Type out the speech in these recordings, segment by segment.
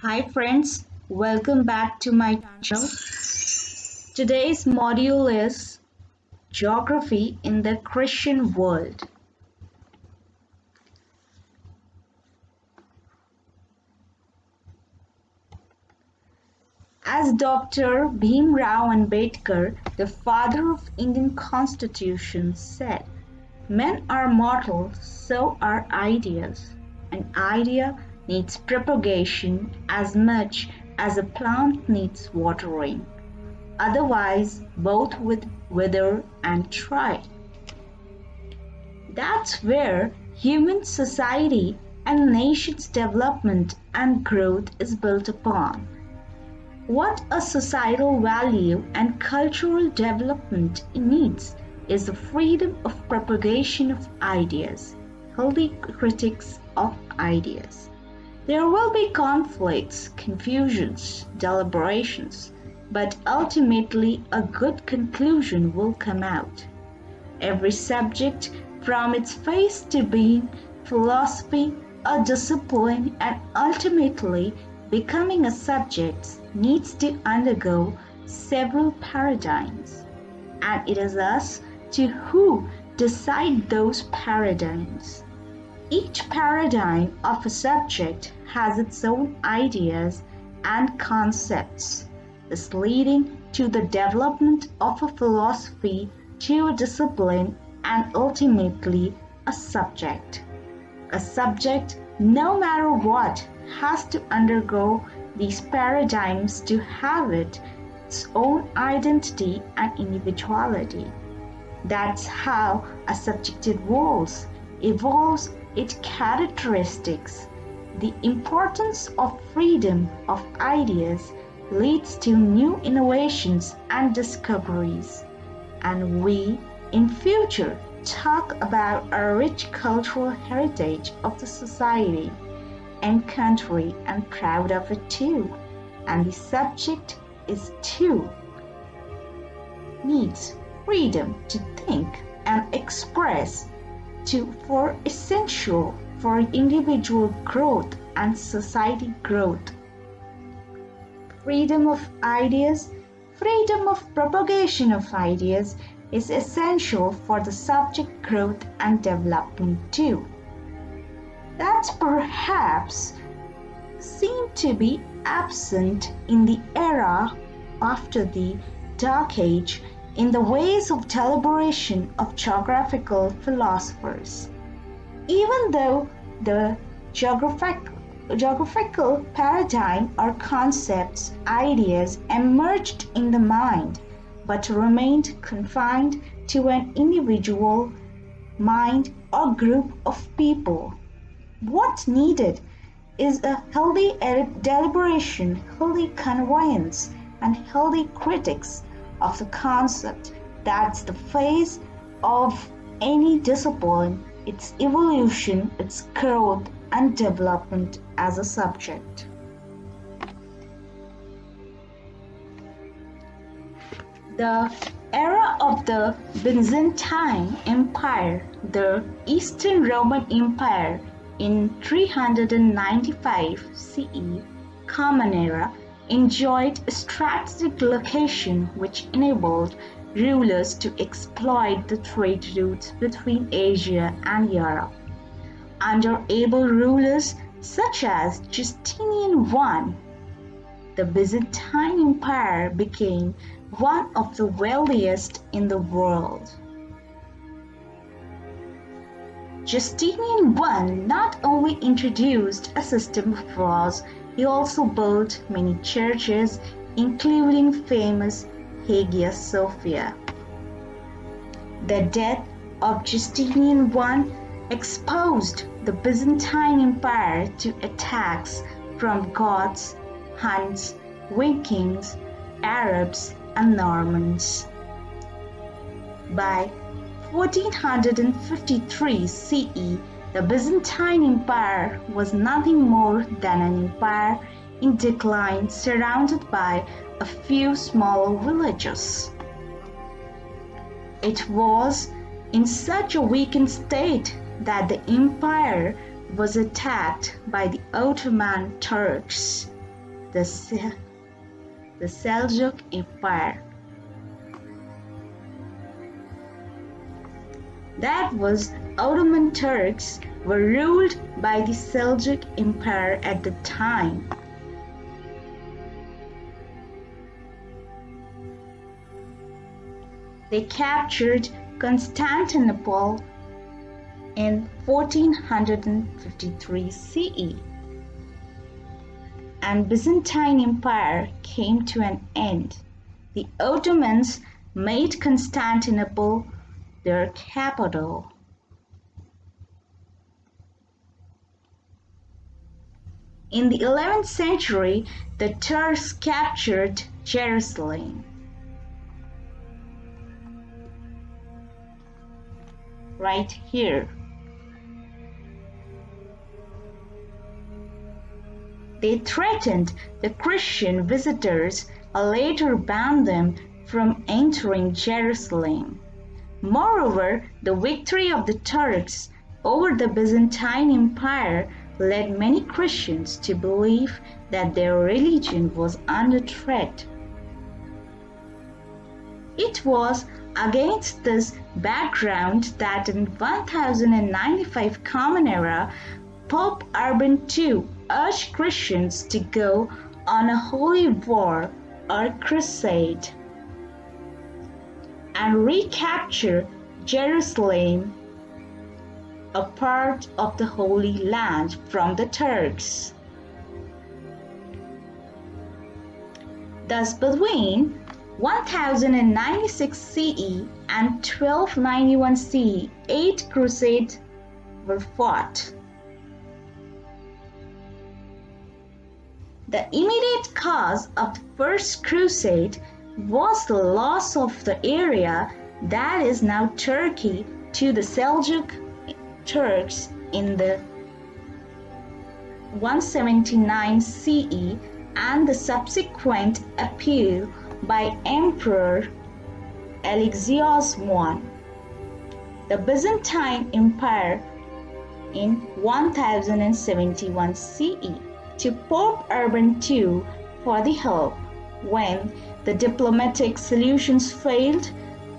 Hi friends, welcome back to my channel. Today's module is Geography in the Christian World. As Dr. Bhim Rao Ambedkar, the father of Indian Constitution, said, men are mortal, so are ideas. An idea needs propagation as much as a plant needs watering. Otherwise, both would wither and dry. That's where human society and nation's development and growth is built upon. What a societal value and cultural development needs is the freedom of propagation of ideas, healthy critics of ideas. There will be conflicts, confusions, deliberations, but ultimately a good conclusion will come out. Every subject, from its face to being philosophy, a discipline, and ultimately becoming a subject, needs to undergo several paradigms. And it is us to who decide those paradigms. Each paradigm of a subject has its own ideas and concepts, thus leading to the development of a philosophy to a discipline and ultimately a subject. A subject, no matter what, has to undergo these paradigms to have its own identity and individuality. That's how a subject evolves its characteristics. The importance of freedom of ideas leads to new innovations and discoveries. And we, in future, talk about our rich cultural heritage of the society and country and proud of it too. And the subject is too needs freedom to think and express for essential for individual growth and society growth. Freedom of ideas, freedom of propagation of ideas is essential for the subject growth and development too. That perhaps seemed to be absent in the era after the Dark Age in the ways of deliberation of geographical philosophers. Even though the geographical paradigm or concepts, ideas emerged in the mind, but remained confined to an individual mind or group of people. What's needed is a healthy deliberation, healthy conveyance, and healthy critics of the concept. That's the phase of any discipline, its evolution, its growth and development as a subject. The era of the Byzantine Empire, the Eastern Roman Empire in 395 CE, Common Era, enjoyed a strategic location which enabled rulers to exploit the trade routes between Asia and Europe. Under able rulers such as Justinian I, the Byzantine Empire became one of the wealthiest in the world. Justinian I not only introduced a system of laws, he also built many churches, including famous Hagia Sophia. The death of Justinian I exposed the Byzantine Empire to attacks from Goths, Huns, Vikings, Arabs, and Normans. By 1453 CE, the Byzantine Empire was nothing more than an empire in decline surrounded by a few smaller villages. It was in such a weakened state that the empire was attacked by the Ottoman Turks the, Se- the Seljuk Empire. That was, Ottoman Turks were ruled by the Seljuk Empire at the time. They captured Constantinople in 1453 CE, and Byzantine Empire came to an end. The Ottomans made Constantinople their capital. In the 11th century, the Turks captured Jerusalem. Right here. They threatened the Christian visitors and later banned them from entering Jerusalem. Moreover, the victory of the Turks over the Byzantine Empire led many Christians to believe that their religion was under threat. It was against this background that in 1095 Common Era, Pope Urban II urged Christians to go on a holy war or crusade and recapture Jerusalem, a part of the Holy Land, from the Turks. Thus, between 1096 CE and 1291 CE, 8 crusades were fought. The immediate cause of the First Crusade was the loss of the area that is now Turkey to the Seljuk Turks in the 179 CE and the subsequent appeal by Emperor Alexios I. The Byzantine Empire in 1071 CE to Pope Urban II for the help. When the diplomatic solutions failed,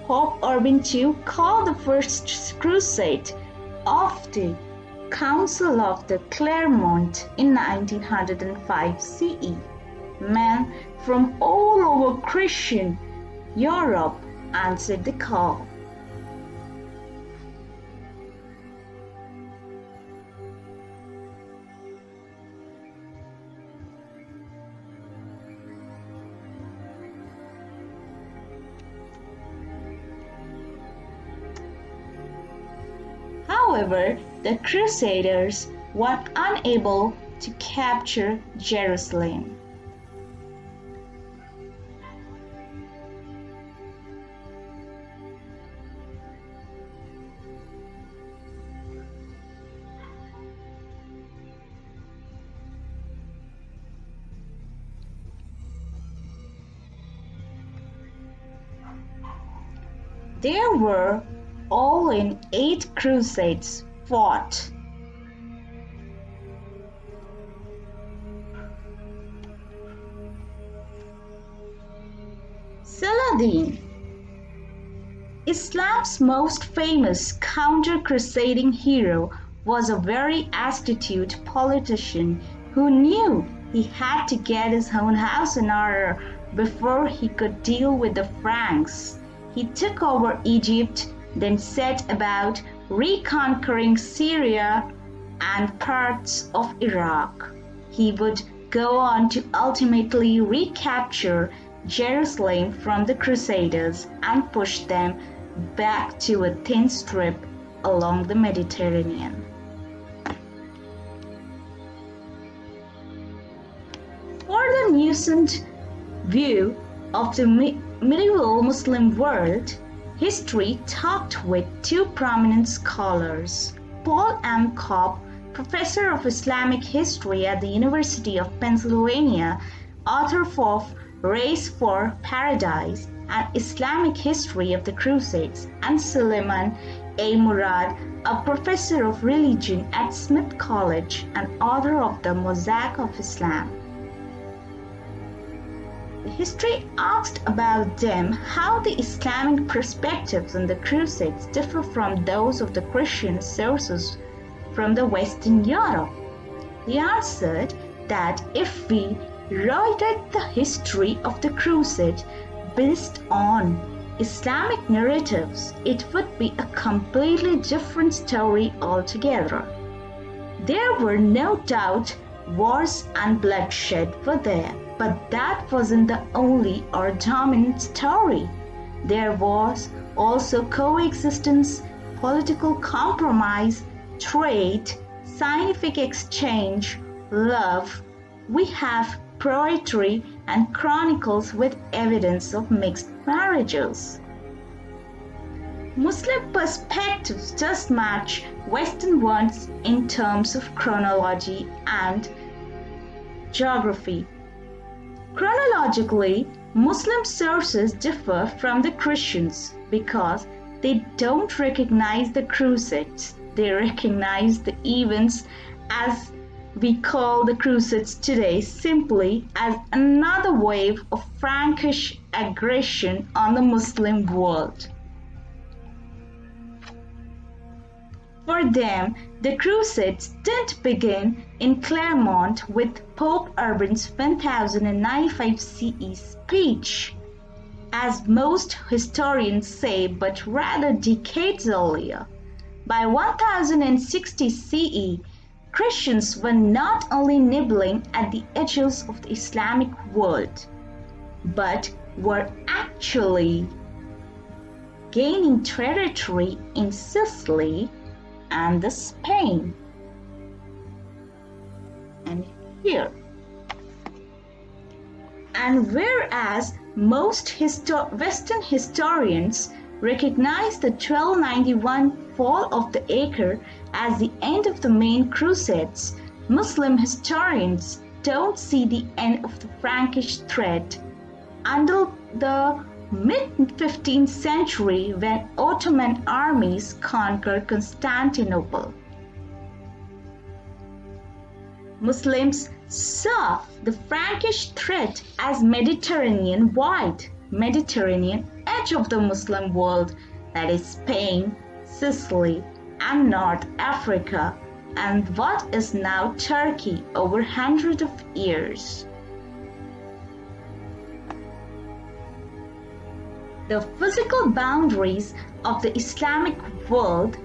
Pope Urban II called the First Crusade of the Council of the Clermont in 1905 CE. Men from all over Christian Europe answered the call. However, the Crusaders were unable to capture Jerusalem. There were all in 8 crusades fought. Saladin, Islam's most famous counter-crusading hero, was a very astute politician who knew he had to get his own house in order before he could deal with the Franks. He took over Egypt, then set about reconquering Syria and parts of Iraq. He would go on to ultimately recapture Jerusalem from the Crusaders and push them back to a thin strip along the Mediterranean. For the nascent view of the medieval Muslim world, history talked with 2 prominent scholars, Paul M. Cobb, professor of Islamic history at the University of Pennsylvania, author of Race for Paradise and Islamic History of the Crusades, and Suleiman A. Murad, a professor of religion at Smith College and author of The Mosaic of Islam. The history asked about them how the Islamic perspectives on the Crusades differ from those of the Christian sources from the Western Europe. They answered that if we wrote the history of the Crusade based on Islamic narratives, it would be a completely different story altogether. There were no doubt wars and bloodshed were there, but that wasn't the only or dominant story. There was also coexistence, political compromise, trade, scientific exchange, love. We have poetry and chronicles with evidence of mixed marriages. Muslim perspectives just match Western ones in terms of chronology and geography. Chronologically, Muslim sources differ from the Christians because they don't recognize the Crusades. They recognize the events as we call the Crusades today simply as another wave of Frankish aggression on the Muslim world. For them, the Crusades didn't begin in Clermont with Pope Urban's 1095 CE speech, as most historians say, but rather decades earlier. By 1060 CE, Christians were not only nibbling at the edges of the Islamic world, but were actually gaining territory in Sicily and the Spain. And here. And whereas most Western historians recognize the 1291 fall of the Acre as the end of the main Crusades, Muslim historians don't see the end of the Frankish threat until the mid-15th century when Ottoman armies conquered Constantinople. Muslims saw the Frankish threat as Mediterranean-wide, Mediterranean edge of the Muslim world, that is Spain, Sicily, and North Africa, and what is now Turkey over hundreds of years. The physical boundaries of the Islamic world,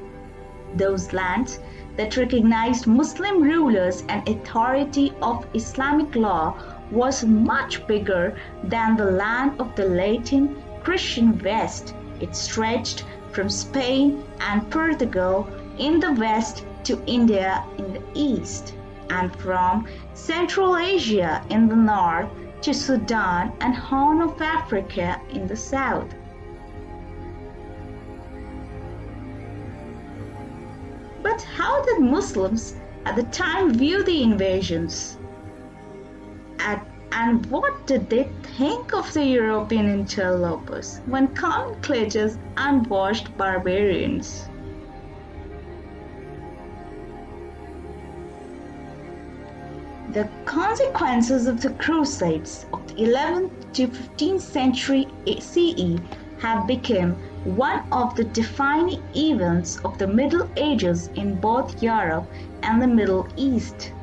those lands that recognized Muslim rulers and authority of Islamic law, was much bigger than the land of the Latin Christian West. It stretched from Spain and Portugal in the west to India in the east, and from Central Asia in the north to Sudan and Horn of Africa in the south. But how did Muslims at the time view the invasions? And what did they think of the European interlopers when common creatures unwashed barbarians? The consequences of the Crusades of the 11th to 15th century CE have become one of the defining events of the Middle Ages in both Europe and the Middle East.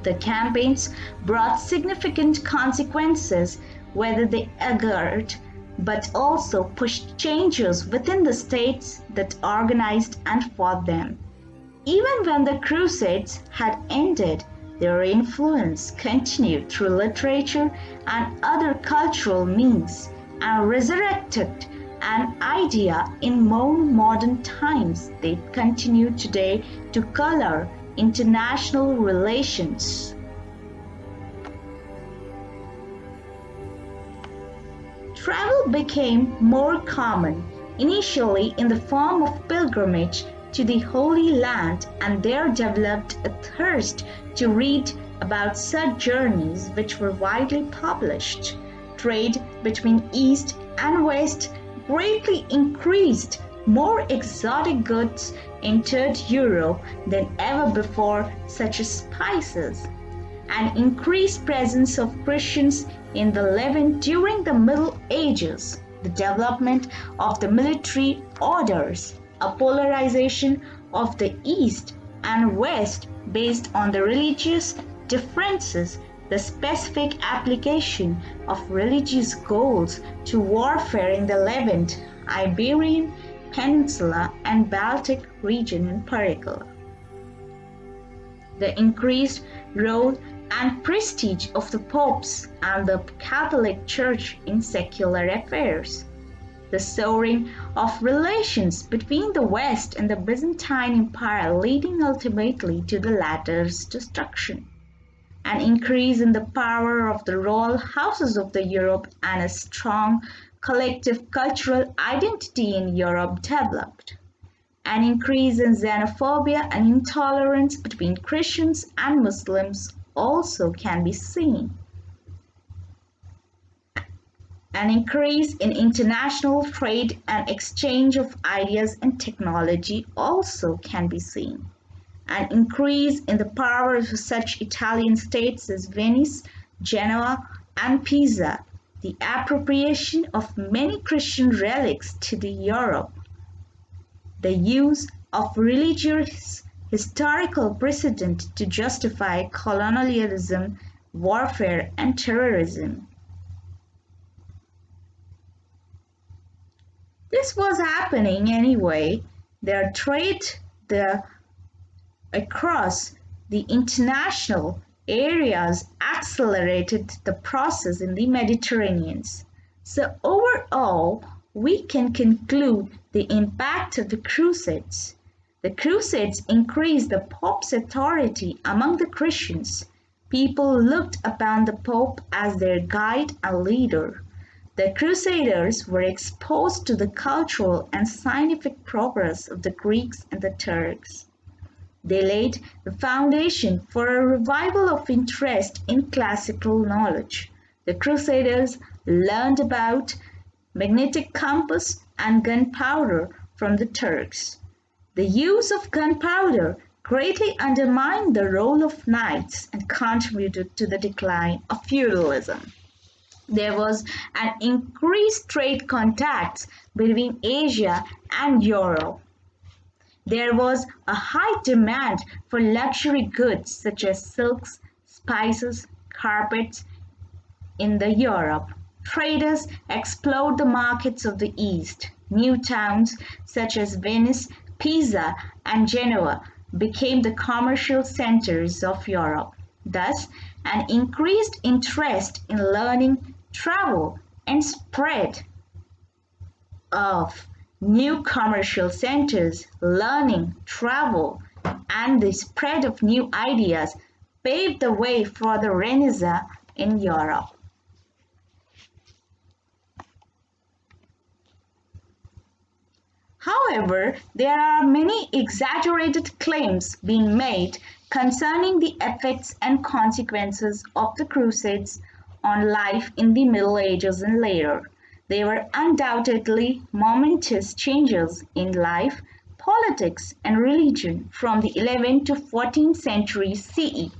The campaigns brought significant consequences, whether they augured, but also pushed changes within the states that organized and fought them. Even when the Crusades had ended, their influence continued through literature and other cultural means and resurrected an idea in more modern times. They continue today to color international relations. Travel became more common, initially in the form of pilgrimage to the Holy Land, and there developed a thirst to read about such journeys which were widely published. Trade between East and West greatly increased. More exotic goods entered Europe than ever before, such as spices. an increased presence of Christians in the Levant during the Middle Ages, the development of the military orders, a polarization of the East and West based on the religious differences, the specific application of religious goals to warfare in the Levant, Iberian Peninsula, and Baltic region in particular. The increased role and prestige of the popes and the Catholic Church in secular affairs, the soaring of relations between the West and the Byzantine Empire leading ultimately to the latter's destruction, an increase in the power of the royal houses of the Europe, and a strong collective cultural identity in Europe developed. An increase in xenophobia and intolerance between Christians and Muslims also can be seen. An increase in international trade and exchange of ideas and technology also can be seen. An increase in the power of such Italian states as Venice, Genoa, and Pisa, the appropriation of many Christian relics to the Europe, the use of religious historical precedent to justify colonialism, warfare, and terrorism. This was happening anyway. Their trade across the international areas accelerated the process in the Mediterranean. So overall, we can conclude the impact of the Crusades. The Crusades increased the Pope's authority among the Christians. People looked upon the Pope as their guide and leader. The Crusaders were exposed to the cultural and scientific progress of the Greeks and the Turks. They laid the foundation for a revival of interest in classical knowledge. The Crusaders learned about magnetic compass and gunpowder from the Turks. The use of gunpowder greatly undermined the role of knights and contributed to the decline of feudalism. There was an increased trade contacts between Asia and Europe. There was a high demand for luxury goods such as silks, spices, carpets in the Europe. Traders explored the markets of the East. New towns such as Venice, Pisa, and Genoa became the commercial centers of Europe. Thus, an increased interest in learning, travel, and spread of new commercial centers, learning, travel, and the spread of new ideas paved the way for the Renaissance in Europe. However, there are many exaggerated claims being made concerning the effects and consequences of the Crusades on life in the Middle Ages and later. They were undoubtedly momentous changes in life, politics, and religion from the 11th to 14th centuries CE.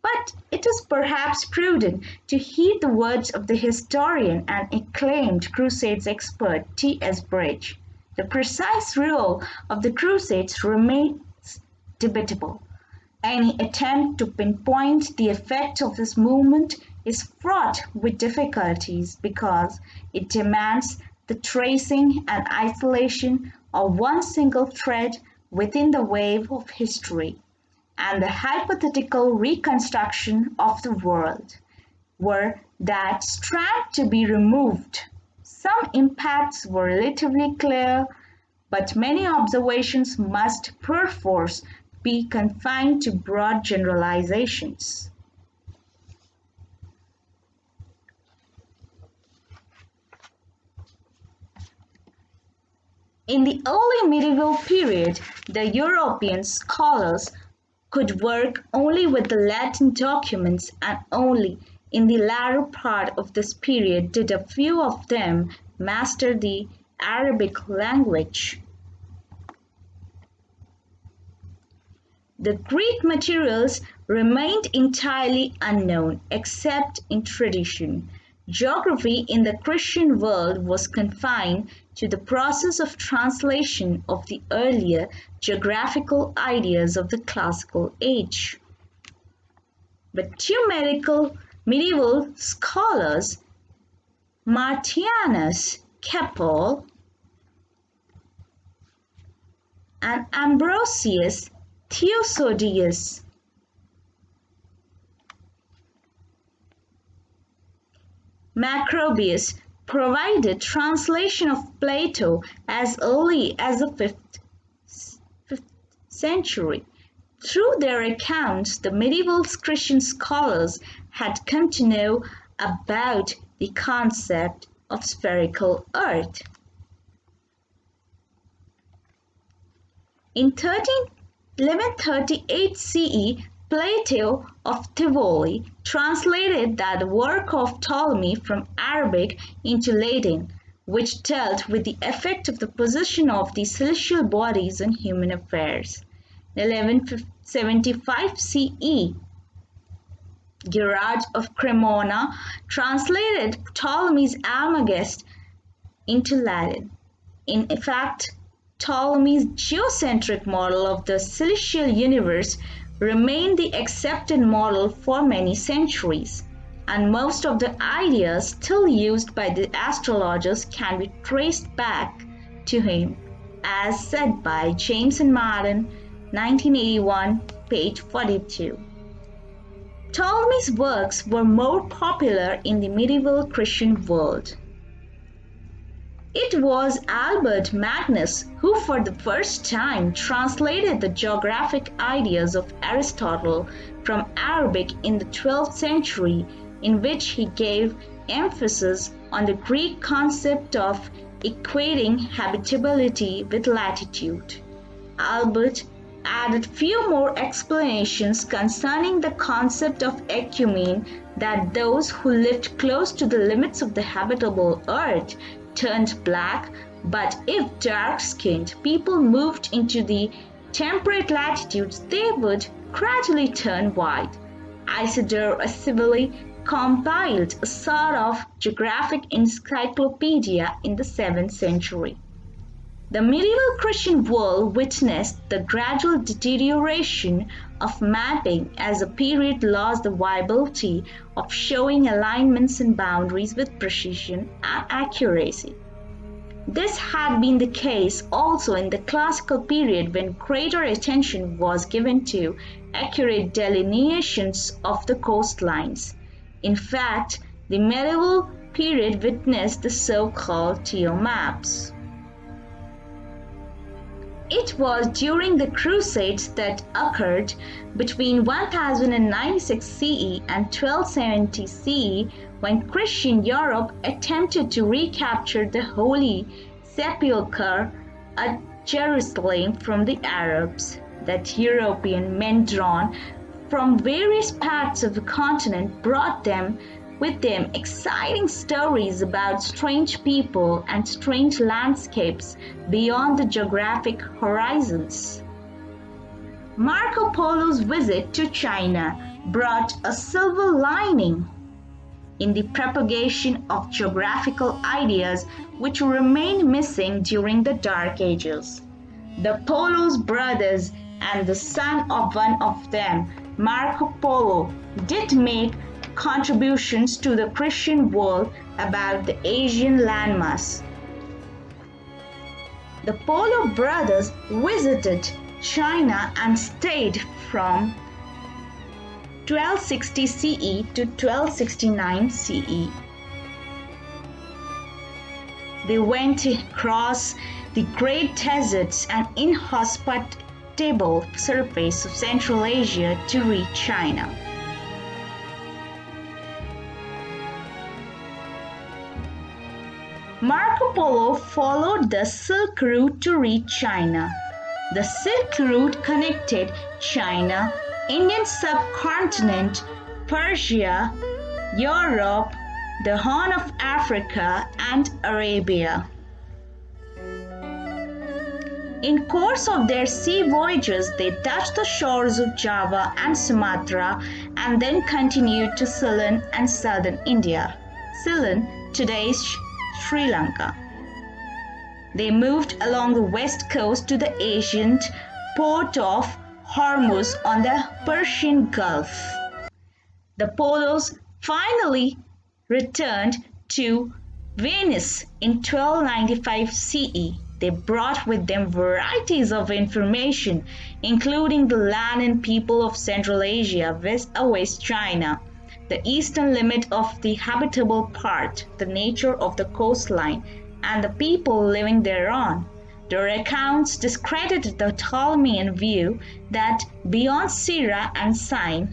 But it is perhaps prudent to heed the words of the historian and acclaimed Crusades expert T.S. Bridge. The precise role of the Crusades remains debatable. Any attempt to pinpoint the effect of this movement is fraught with difficulties because it demands the tracing and isolation of one single thread within the wave of history, and the hypothetical reconstruction of the world. Were that strand to be removed, some impacts were relatively clear, but many observations must perforce be confined to broad generalizations. In the early medieval period, the European scholars could work only with the Latin documents, and only in the latter part of this period did a few of them master the Arabic language. The Greek materials remained entirely unknown, except in tradition. Geography in the Christian world was confined to the process of translation of the earlier geographical ideas of the classical age. But two medieval scholars, Martianus Capel and Ambrosius Theosodius, Macrobius, provided translation of Plato as early as the 5th century. Through their accounts, the medieval Christian scholars had come to know about the concept of spherical Earth. In 1138 CE, Plato of Tivoli translated the work of Ptolemy from Arabic into Latin, which dealt with the effect of the position of the celestial bodies on human affairs. In 1175 CE, Gerard of Cremona translated Ptolemy's Almagest into Latin. In fact, Ptolemy's geocentric model of the celestial universe remained the accepted model for many centuries, and most of the ideas still used by the astrologers can be traced back to him, as said by James and Martin, 1981, page 42. Ptolemy's works were more popular in the medieval Christian world. It was Albert Magnus who for the first time translated the geographic ideas of Aristotle from Arabic in the 12th century, in which he gave emphasis on the Greek concept of equating habitability with latitude. Albert added few more explanations concerning the concept of ecumene, that those who lived close to the limits of the habitable earth turned black, but if dark-skinned people moved into the temperate latitudes, they would gradually turn white. Isidore of Seville compiled a sort of geographic encyclopedia in the 7th century. The medieval Christian world witnessed the gradual deterioration of mapping as the period lost the viability of showing alignments and boundaries with precision and accuracy. This had been the case also in the classical period, when greater attention was given to accurate delineations of the coastlines. In fact, the medieval period witnessed the so-called geomaps. It was during the Crusades that occurred between 1096 CE and 1270 CE, when Christian Europe attempted to recapture the Holy Sepulchre at Jerusalem from the Arabs, that European men drawn from various parts of the continent brought with them exciting stories about strange people and strange landscapes beyond the geographic horizons. Marco Polo's visit to China brought a silver lining in the propagation of geographical ideas which remained missing during the Dark Ages. The Polo's brothers and the son of one of them, Marco Polo, did make contributions to the Christian world about the Asian landmass. The Polo brothers visited China and stayed from 1260 CE to 1269 CE. They went across the great deserts and inhospitable surface of Central Asia to reach China. Marco Polo followed the Silk Route to reach China. The Silk Route connected China, Indian subcontinent, Persia, Europe, the Horn of Africa, and Arabia. In course of their sea voyages, they touched the shores of Java and Sumatra and then continued to Ceylon and southern India. Ceylon, today's Sri Lanka. They moved along the west coast to the ancient port of Hormuz on the Persian Gulf. The Polos finally returned to Venice in 1295 CE. They brought with them varieties of information, including the land and people of Central Asia, West China, the eastern limit of the habitable part, the nature of the coastline, and the people living thereon. Their accounts discredited the Ptolemaic view that beyond Syria and Sinai,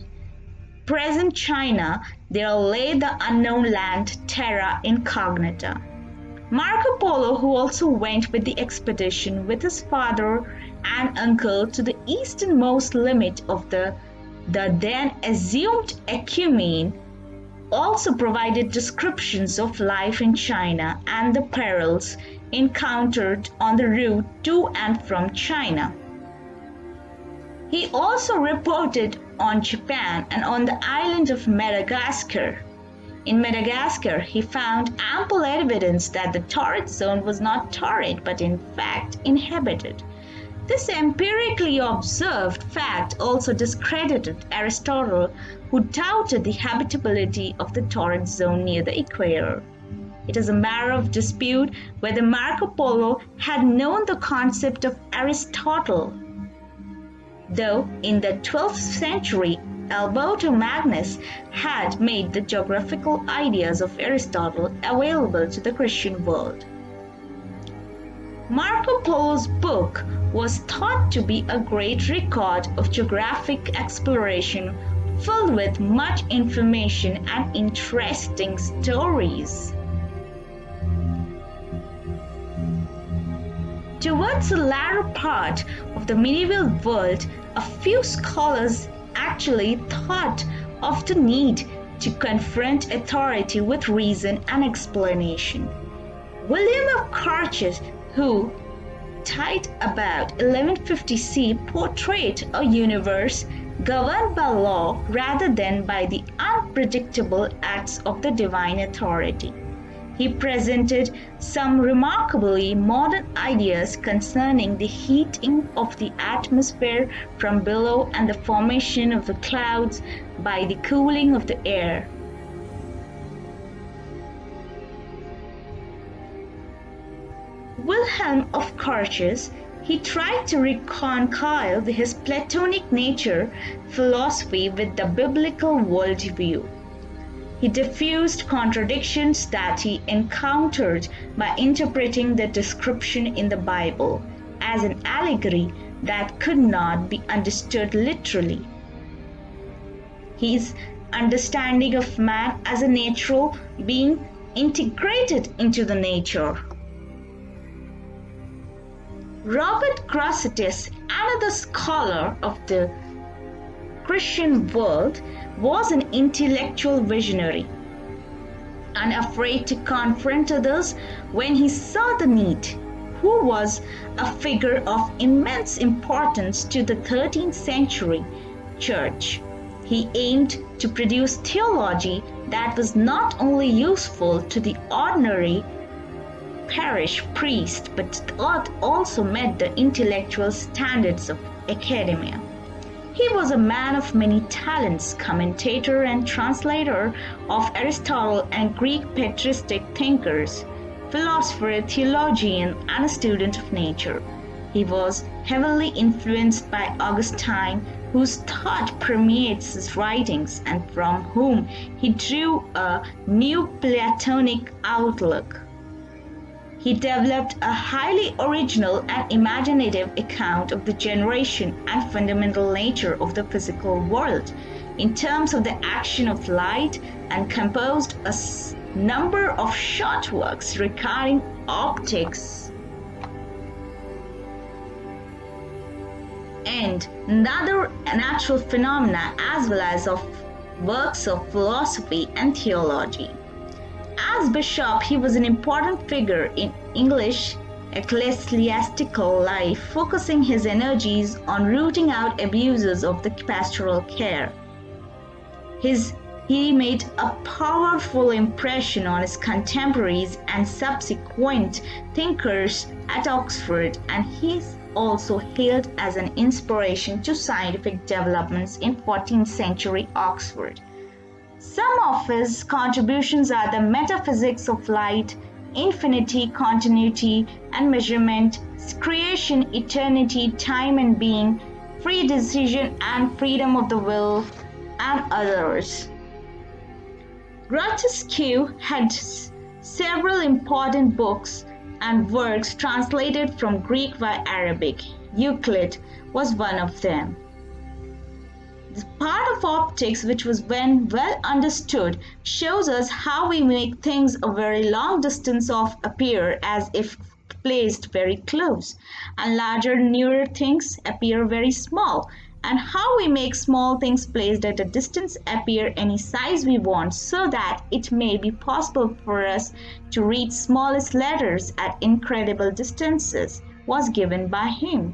present China, there lay the unknown land terra incognita. Marco Polo, who also went with the expedition with his father and uncle to the easternmost limit of the then assumed Achaemenid, also provided descriptions of life in China and the perils encountered on the route to and from China. He also reported on Japan and on the island of Madagascar. In Madagascar, he found ample evidence that the torrid zone was not torrid but in fact inhabited. This empirically observed fact also discredited Aristotle, who doubted the habitability of the torrid zone near the equator. It is a matter of dispute whether Marco Polo had known the concept of Aristotle, though in the 12th century Alberto Magnus had made the geographical ideas of Aristotle available to the Christian world. Marco Polo's book was thought to be a great record of geographic exploration filled with much information and interesting stories. Towards the latter part of the medieval world, a few scholars actually thought of the need to confront authority with reason and explanation. William of Carthage, who died about 1150 CE, portrayed a universe governed by law rather than by the unpredictable acts of the divine authority. He presented some remarkably modern ideas concerning the heating of the atmosphere from below and the formation of the clouds by the cooling of the air. Wilhelm of Carthage, he tried to reconcile his Platonic nature philosophy with the biblical worldview. He diffused contradictions that he encountered by interpreting the description in the Bible as an allegory that could not be understood literally. His understanding of man as a natural being integrated into the nature. Robert Crusades, another scholar of the Christian world, was an intellectual visionary, unafraid to confront others when he saw the need, who was a figure of immense importance to the 13th century church. He aimed to produce theology that was not only useful to the ordinary parish priest but that also met the intellectual standards of academia. He was a man of many talents, commentator and translator of Aristotle and Greek patristic thinkers, philosopher, theologian, and a student of nature. He was heavily influenced by Augustine, whose thought permeates his writings and from whom he drew a new Platonic outlook. He developed a highly original and imaginative account of the generation and fundamental nature of the physical world in terms of the action of light and composed a number of short works regarding optics and other natural phenomena as well as of works of philosophy and theology. As bishop, he was an important figure in English ecclesiastical life, focusing his energies on rooting out abuses of the pastoral care. He made a powerful impression on his contemporaries and subsequent thinkers at Oxford, and he is also hailed as an inspiration to scientific developments in 14th century Oxford. Some of his contributions are the metaphysics of light, infinity, continuity and measurement, creation, eternity, time and being, free decision and freedom of the will, and others. Grottesque had several important books and works translated from Greek via Arabic. Euclid was one of them. The part of optics which was when well understood shows us how we make things a very long distance off appear as if placed very close, and larger nearer things appear very small, and how we make small things placed at a distance appear any size we want, so that it may be possible for us to read smallest letters at incredible distances, was given by him.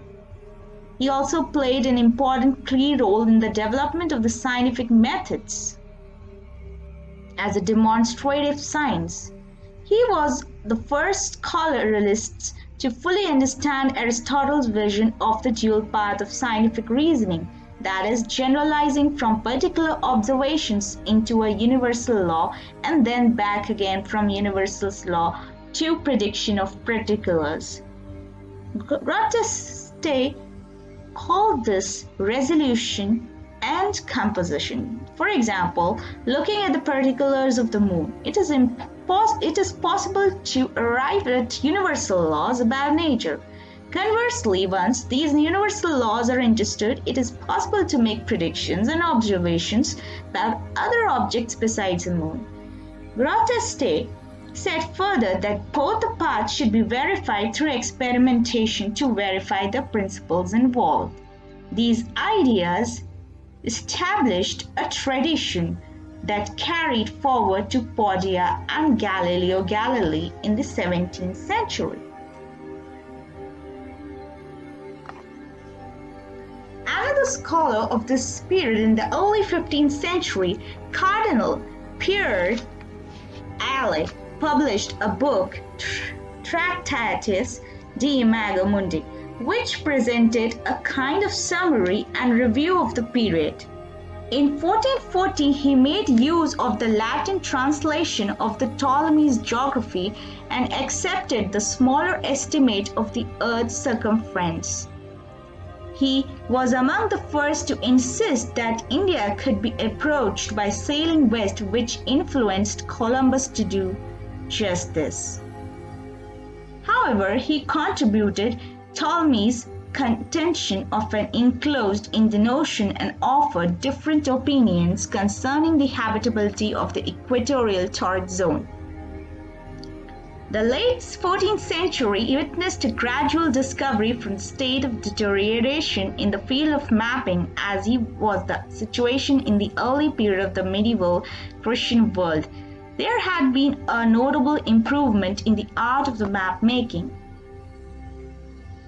He also played an important key role in the development of the scientific methods as a demonstrative science. He was the first scholarist to fully understand Aristotle's vision of the dual path of scientific reasoning, that is, generalizing from particular observations into a universal law and then back again from universal law to prediction of particulars. Grottesque called this resolution and composition. For example, looking at the particulars of the moon, it is possible to arrive at universal laws about nature. Conversely, once these universal laws are understood, it is possible to make predictions and observations about other objects besides the moon. Grottesque said further that both the paths should be verified through experimentation to verify the principles involved. These ideas established a tradition that carried forward to Podia and Galileo Galilei in the 17th century. Another scholar of this period in the early 15th century, Cardinal Pierre Alle, published a book, Tractatus de Imago Mundi, which presented a kind of summary and review of the period. In 1440, he made use of the Latin translation of the Ptolemy's geography and accepted the smaller estimate of the Earth's circumference. He was among the first to insist that India could be approached by sailing west, which influenced Columbus to do just this. However, he contributed Ptolemy's contention of an enclosed in the notion and offered different opinions concerning the habitability of the equatorial torrid zone. The late 14th century witnessed a gradual discovery from the state of deterioration in the field of mapping, as was the situation in the early period of the medieval Christian world. There had been a notable improvement in the art of the map making.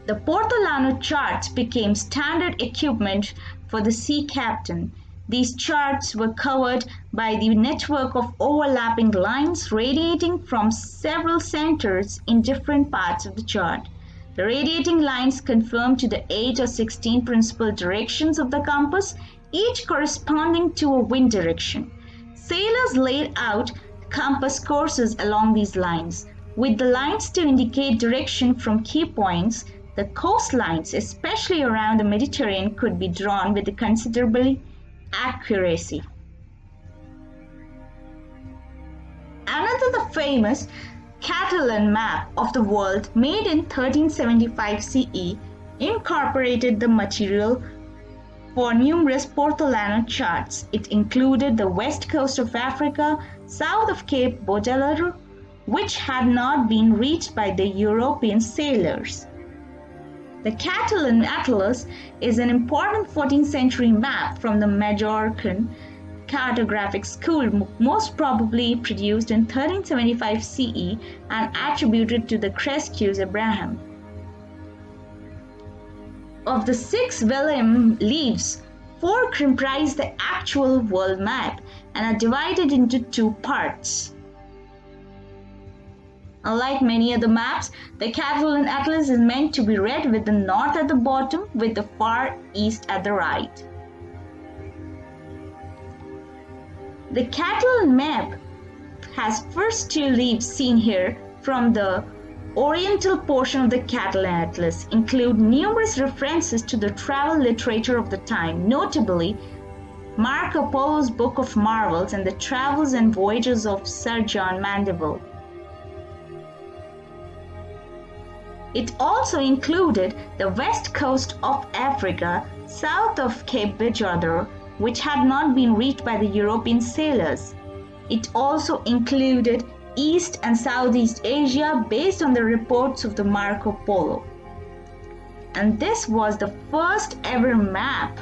The Portolano charts became standard equipment for the sea captain. These charts were covered by the network of overlapping lines radiating from several centers in different parts of the chart. The radiating lines conform to the 8 or 16 principal directions of the compass, each corresponding to a wind direction. Sailors laid out compass courses along these lines, with the lines to indicate direction from key points. The coastlines, especially around the Mediterranean, could be drawn with considerable accuracy. The famous Catalan map of the world, made in 1375 CE, incorporated the material for numerous Portolano charts. It included the west coast of Africa, south of Cape Baudelaire, which had not been reached by the European sailors. The Catalan Atlas is an important 14th century map from the Majorcan cartographic school, most probably produced in 1375 CE and attributed to the Crusades Abraham. Of the 6 vellum leaves, 4 comprise the actual world map and are divided into 2 parts. Unlike many other maps, the Catalan Atlas is meant to be read with the north at the bottom with the far east at the right. The Catalan map has first 2 leaves seen here from the oriental portion of the Catalan Atlas include numerous references to the travel literature of the time, notably Marco Polo's Book of Marvels and the Travels and Voyages of Sir John Mandeville. It also included the west coast of Africa, south of Cape Verde, which had not been reached by the European sailors. It also included East and Southeast Asia based on the reports of the Marco Polo. And this was the first ever map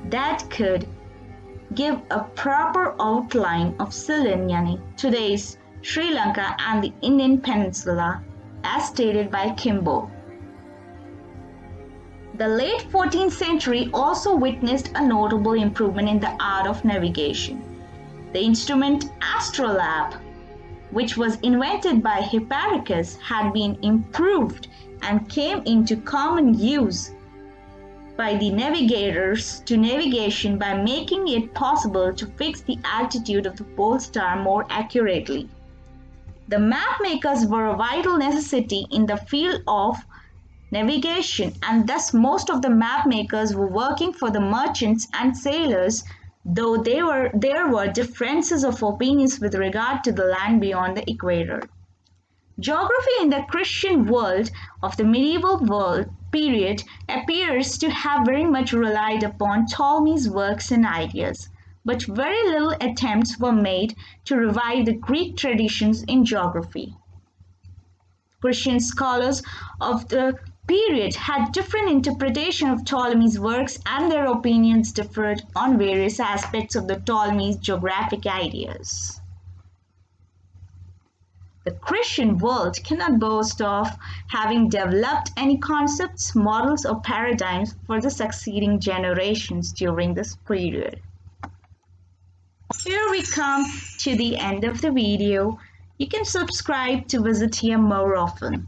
that could give a proper outline of Ceylon, today's Sri Lanka and the Indian Peninsula, as stated by Kimbo. The late 14th century also witnessed a notable improvement in the art of navigation. The instrument astrolabe, which was invented by Hipparchus, had been improved and came into common use by the navigators to navigation by making it possible to fix the altitude of the pole star more accurately. The map makers were a vital necessity in the field of navigation, and thus most of the map makers were working for the merchants and sailors, though there were differences of opinions with regard to the land beyond the equator. Geography in the Christian world of the medieval world period appears to have very much relied upon Ptolemy's works and ideas, but very little attempts were made to revive the Greek traditions in geography. Christian scholars of the period had different interpretation of Ptolemy's works, and their opinions differed on various aspects of the Ptolemy's geographic ideas. The Christian world cannot boast of having developed any concepts, models, or paradigms for the succeeding generations during this period. Here we come to the end of the video. You can subscribe to visit here more often.